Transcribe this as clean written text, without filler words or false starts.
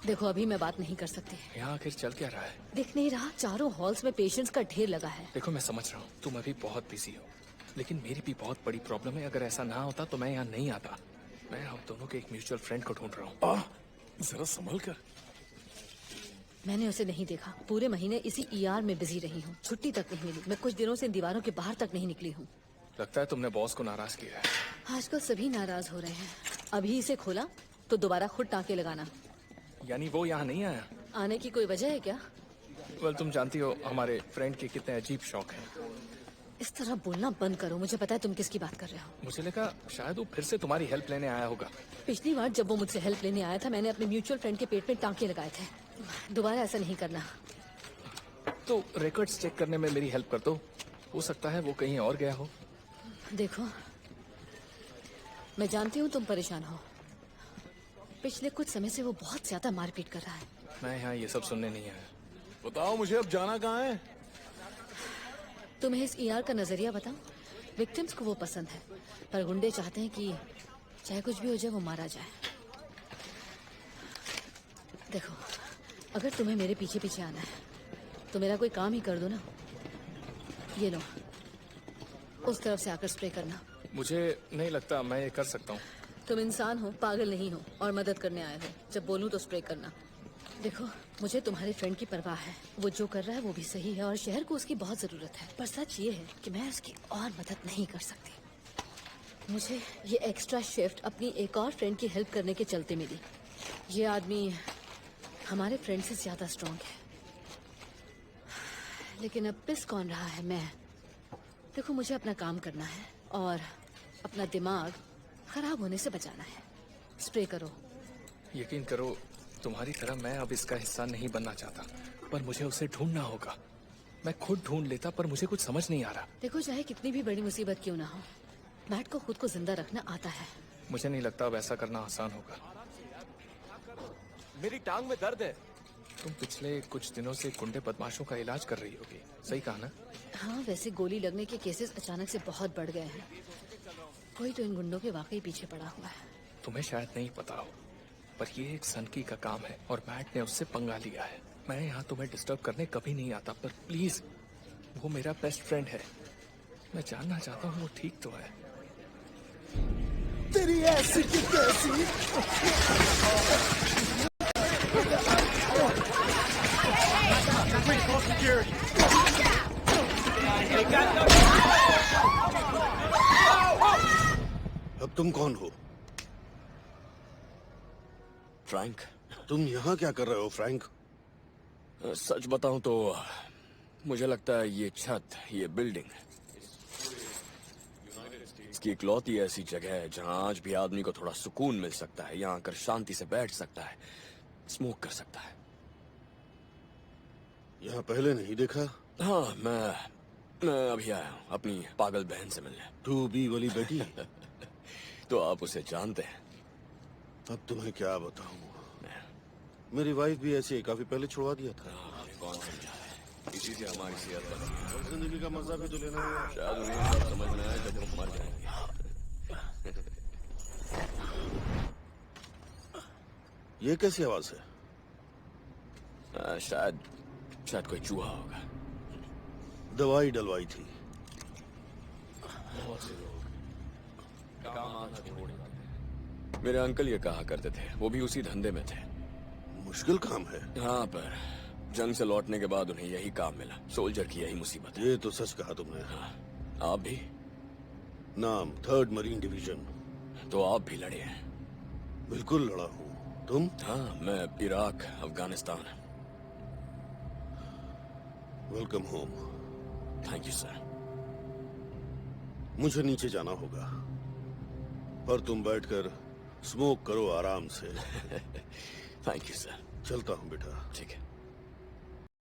देखो अभी मैं बात नहीं कर सकती। यहाँ आखिर चल क्या रहा है? दिख नहीं रहा, चारों हॉल्स में पेशेंट्स का ढेर लगा है। देखो मैं समझ रहा हूँ तुम अभी बहुत बिजी हो, लेकिन मेरी भी बहुत बड़ी प्रॉब्लम है। अगर ऐसा ना होता तो मैं यहाँ नहीं आता। मैं हम दोनों के एक म्यूचुअल फ्रेंड को ढूंढ रहा हूँ। जरा संभल कर। मैंने उसे नहीं देखा। पूरे महीने इसी ईआर में बिजी रही हूँ, छुट्टी तक नहीं मिली। मैं कुछ दिनों से इन दीवारों के बाहर तक नहीं निकली हूँ। लगता है तुमने बॉस को नाराज किया है। आजकल सभी नाराज हो रहे हैं। अभी इसे खोला तो दोबारा खुद टाँके लगाना। यानी वो यहाँ नहीं आया? आने की कोई वजह है क्या? वेल तुम जानती हो हमारे फ्रेंड के कितने अजीब शौक हैं। इस तरह बोलना बंद करो। मुझे पता है तुम किसकी बात कर रहे हो। मुझे लगा शायद वो फिर से तुम्हारी हेल्प लेने आया होगा। पिछली बार जब वो मुझसे हेल्प लेने आया था, मैंने अपने म्यूचुअल फ्रेंड के पेट में टाँके लगाए थे। दोबारा ऐसा नहीं करना। तो रिकॉर्ड्स चेक करने में मेरी हेल्प कर दो। हो सकता है वो कहीं और गया हो। देखो, मैं जानती हूँ तुम परेशान हो। पिछले कुछ समय से वो बहुत ज्यादा मारपीट कर रहा है। मैं यहाँ ये सब सुनने नहीं आया। बताओ मुझे अब जाना कहाँ है? तुम्हें इस ईआर का नजरिया बताऊं? विक्टिम्स को वो पसंद है, पर गुंडे चाहते हैं कि चाहे कुछ भी हो जाए वो मारा जाए। देखो, अगर तुम्हें मेरे पीछे पीछे आना है तो मेरा कोई काम ही कर दो ना। ये लो, उस तरफ से आकर स्प्रे करना। मुझे नहीं लगता मैं ये कर सकता हूँ। तुम इंसान हो, पागल नहीं हो, और मदद करने आए हो। जब बोलूं तो स्प्रे करना। देखो, मुझे तुम्हारे फ्रेंड की परवाह है। वो जो कर रहा है वो भी सही है और शहर को उसकी बहुत जरूरत है। पर सच ये है कि मैं उसकी और मदद नहीं कर सकती। मुझे ये एक्स्ट्रा शिफ्ट अपनी एक और फ्रेंड की हेल्प करने के चलते मिली। ये आदमी हमारे फ्रेंड से ज्यादा स्ट्रांग है, लेकिन अब पिस कौन रहा है? मैं। देखो, मुझे अपना काम करना है और अपना दिमाग खराब होने से बचाना है। स्प्रे करो। यकीन करो, तुम्हारी तरह मैं अब इसका हिस्सा नहीं बनना चाहता, पर मुझे उसे ढूंढना होगा। मैं खुद ढूंढ लेता, पर मुझे कुछ समझ नहीं आ रहा। देखो, चाहे कितनी भी बड़ी मुसीबत क्यों ना हो, मैट को खुद को जिंदा रखना आता है। मुझे नहीं लगता अब ऐसा करना आसान होगा। मेरी टांग में दर्द है। तुम पिछले कुछ दिनों से गुंडे बदमाशों का इलाज कर रही होगी, सही कहा ना? हाँ, वैसे गोली लगने के केसेस अचानक से बहुत बढ़ गए हैं। कोई तो इन गुंडों के वाकई पीछे पड़ा हुआ है। तुम्हें शायद नहीं पता हो, पर ये एक सनकी का काम है और मैट ने उससे पंगा लिया है। मैं यहाँ तुम्हें डिस्टर्ब करने कभी नहीं आता, पर प्लीज, वो मेरा बेस्ट फ्रेंड है। मैं जानना चाहता हूँ वो ठीक तो है। तेरी ऐसी की कैसी। अब तुम कौन हो? फ्रैंक, तुम यहाँ क्या कर रहे हो फ्रैंक? सच बताऊं तो मुझे लगता है ये छत, ये बिल्डिंग, इसकी इकलौती ऐसी जगह है जहां आज भी आदमी को थोड़ा सुकून मिल सकता है। यहाँ आकर शांति से बैठ सकता है, स्मोक कर सकता है। यहाँ पहले नहीं देखा? हाँ, मैं अभी आया हूँ अपनी पागल बहन से मिलने। 2B वाली बेटी? तो आप उसे जानते हैं? अब तुम्हें क्या बताऊं, मेरी वाइफ भी ऐसी है, काफी पहले छुड़वा दिया था। कौन समझा है? इसी से हमारी सेहत बनती है। जिंदगी का मजा भी तो लेना है। शायद उन्हें सब समझ में आए जब हम मर जाएंगे। ये कैसी आवाज है? शायद कोई चूहा होगा। दवाई डलवाई थी। बहुत से लोग काम आधा छोड़ देते हैं। मेरे अंकल ये कहा करते थे, वो भी उसी धंधे में थे। मुश्किल काम है। हाँ, पर जंग से लौटने के बाद उन्हें यही काम मिला। सोल्जर की यही मुसीबत है। ये तो सच कहा तुमने। हाँ, आप भी? नाम 3rd मरीन डिवीजन। तो आप भी लड़े हैं? बिल्कुल लड़ा हूँ। तुम? हाँ, मैं Iraq, Afghanistan. Welcome home. Thank you sir. मुझे नीचे जाना होगा, पर तुम बैठकर स्मोक करो आराम से। Thank you sir. चलता हूँ बेटा। ठीक है।